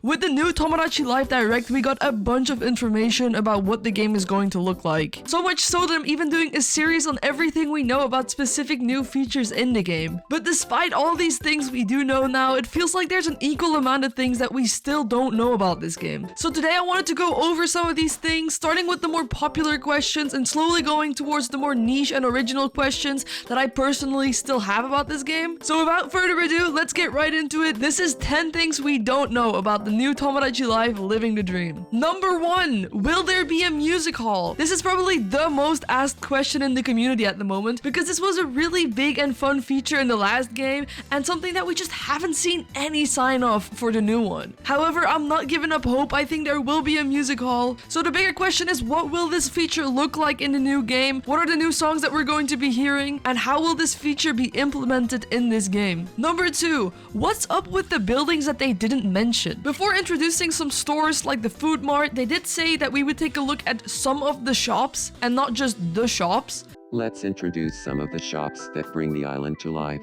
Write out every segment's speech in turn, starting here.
With the new Tomodachi Life Direct, we got a bunch of information about what the game is going to look like. So much so that I'm even doing a series on everything we know about specific new features in the game. But despite all these things we do know now, it feels like there's an equal amount of things that we still don't know about this game. So today I wanted to go over some of these things, starting with the more popular questions and slowly going towards the more niche and original questions that I personally still have about this game. So without further ado, let's get right into it. This is 10 things we don't know about the new Tomodachi Life Living the Dream. Number 1, will there be a music hall? This is probably the most asked question in the community at the moment because this was a really big and fun feature in the last game and something that we just haven't seen any sign of for the new one. However, I'm not giving up hope. I think there will be a music hall. So the bigger question is, what will this feature look like in the new game? What are the new songs that we're going to be hearing? And how will this feature be implemented in this game? Number 2, what's up with the buildings that they didn't mention? Before introducing some stores like the food mart, they did say that we would take a look at some of the shops and not just the shops. Let's introduce some of the shops that bring the island to life.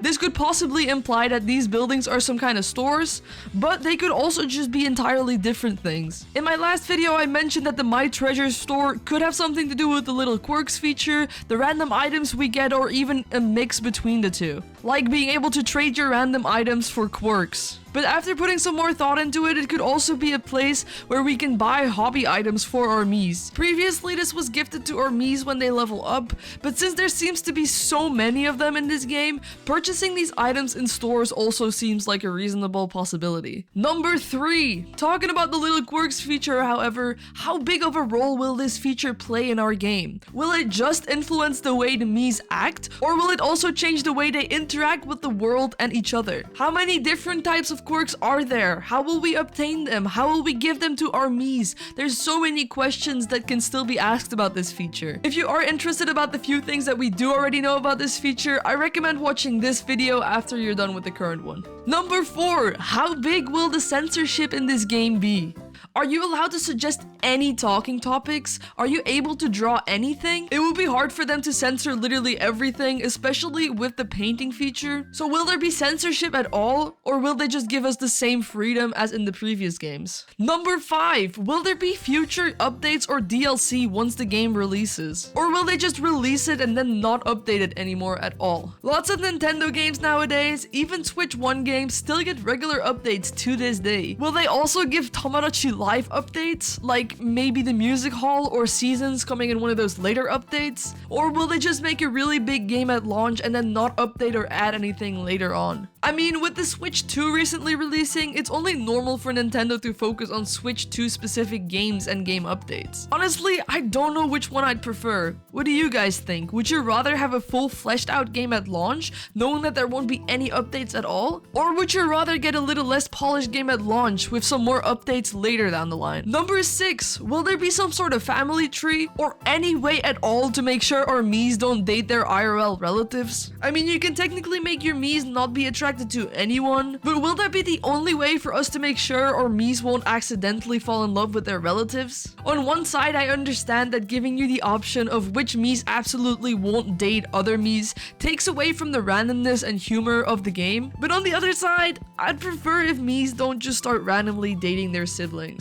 This could possibly imply that these buildings are some kind of stores, but they could also just be entirely different things. In my last video, I mentioned that the My Treasures store could have something to do with the little quirks feature, the random items we get, or even a mix between the two. Like being able to trade your random items for quirks. But after putting some more thought into it, it could also be a place where we can buy hobby items for our Miis. Previously, this was gifted to our Miis when they level up, but since there seems to be so many of them in this game, purchasing these items in stores also seems like a reasonable possibility. Number 3, talking about the little quirks feature, however, how big of a role will this feature play in our game? Will it just influence the way the Miis act, or will it also change the way they interact with the world and each other? How many different types of quirks are there? How will we obtain them? How will we give them to our Miis? There's so many questions that can still be asked about this feature. If you are interested about the few things that we do already know about this feature, I recommend watching this video after you're done with the current one. Number 4, how big will the censorship in this game be? Are you allowed to suggest any talking topics? Are you able to draw anything? It will be hard for them to censor literally everything, especially with the painting feature. So will there be censorship at all? Or will they just give us the same freedom as in the previous games? Number 5, will there be future updates or DLC once the game releases? Or will they just release it and then not update it anymore at all? Lots of Nintendo games nowadays, even Switch 1 games, still get regular updates to this day. Will they also give Tomodachi Life updates, like maybe the music hall or seasons coming in one of those later updates? Or will they just make a really big game at launch and then not update or add anything later on? I mean, with the Switch 2 recently releasing, it's only normal for Nintendo to focus on Switch 2 specific games and game updates. Honestly, I don't know which one I'd prefer. What do you guys think? Would you rather have a full fleshed out game at launch, knowing that there won't be any updates at all? Or would you rather get a little less polished game at launch with some more updates later down the line? Number 6, will there be some sort of family tree or any way at all to make sure our Miis don't date their IRL relatives? I mean, you can technically make your Miis not be attracted to anyone, but will that be the only way for us to make sure our Miis won't accidentally fall in love with their relatives? On one side, I understand that giving you the option of which Miis absolutely won't date other Miis takes away from the randomness and humor of the game, but on the other side, I'd prefer if Miis don't just start randomly dating their siblings.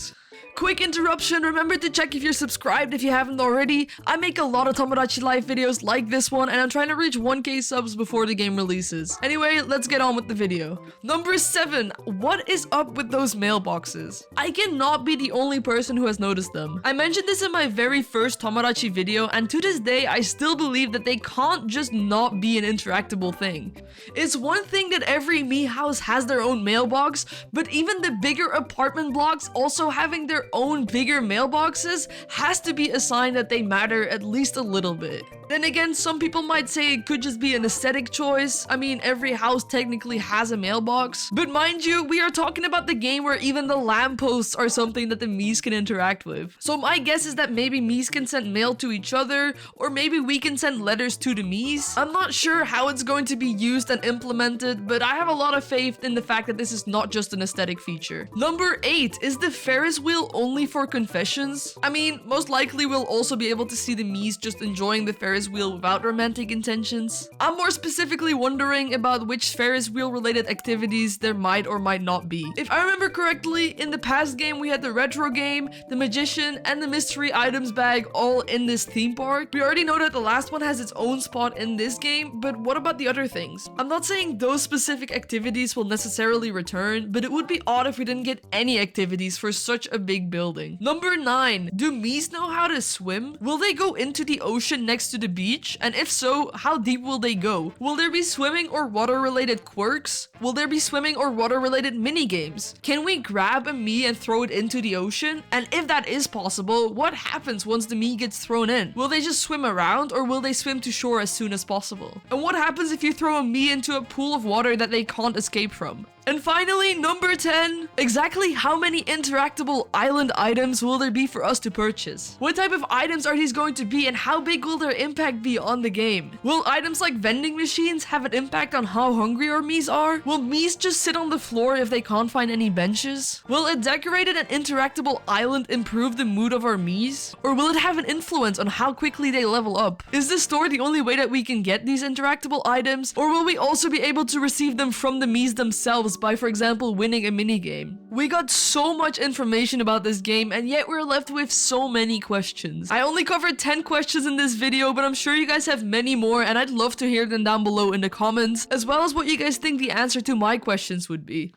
Quick interruption, remember to check if you're subscribed if you haven't already. I make a lot of Tomodachi Life videos like this one and I'm trying to reach 1k subs before the game releases. Anyway, let's get on with the video. Number 7, what is up with those mailboxes? I cannot be the only person who has noticed them. I mentioned this in my very first Tomodachi video and to this day I still believe that they can't just not be an interactable thing. It's one thing that every Mii house has their own mailbox, but even the bigger apartment blocks also having their own bigger mailboxes has to be a sign that they matter at least a little bit. Then again, some people might say it could just be an aesthetic choice. I mean, every house technically has a mailbox. But mind you, we are talking about the game where even the lampposts are something that the Miis can interact with. So my guess is that maybe Miis can send mail to each other, or maybe we can send letters to the Miis. I'm not sure how it's going to be used and implemented, but I have a lot of faith in the fact that this is not just an aesthetic feature. Number 8, is the Ferris wheel only for confessions? I mean, most likely we'll also be able to see the Miis just enjoying the Ferris wheel without romantic intentions. I'm more specifically wondering about which Ferris wheel related activities there might or might not be. If I remember correctly, in the past game we had the retro game, the magician, and the mystery items bag all in this theme park. We already know that the last one has its own spot in this game, but what about the other things? I'm not saying those specific activities will necessarily return, but it would be odd if we didn't get any activities for such a big building. Number 9. Do Miis know how to swim? Will they go into the ocean next to the beach? And if so, how deep will they go? Will there be swimming or water related quirks? Will there be swimming or water related mini games? Can we grab a Mii and throw it into the ocean? And if that is possible, what happens once the Mii gets thrown in? Will they just swim around or will they swim to shore as soon as possible? And what happens if you throw a Mii into a pool of water that they can't escape from? And finally, number 10, exactly how many interactable island items will there be for us to purchase? What type of items are these going to be and how big will their impact be on the game? Will items like vending machines have an impact on how hungry our Miis are? Will Miis just sit on the floor if they can't find any benches? Will a decorated and interactable island improve the mood of our Miis? Or will it have an influence on how quickly they level up? Is the store the only way that we can get these interactable items? Or will we also be able to receive them from the Miis themselves by, for example, winning a minigame? We got so much information about this game and yet we're left with so many questions. I only covered 10 questions in this video, but I'm sure you guys have many more and I'd love to hear them down below in the comments, as well as what you guys think the answer to my questions would be.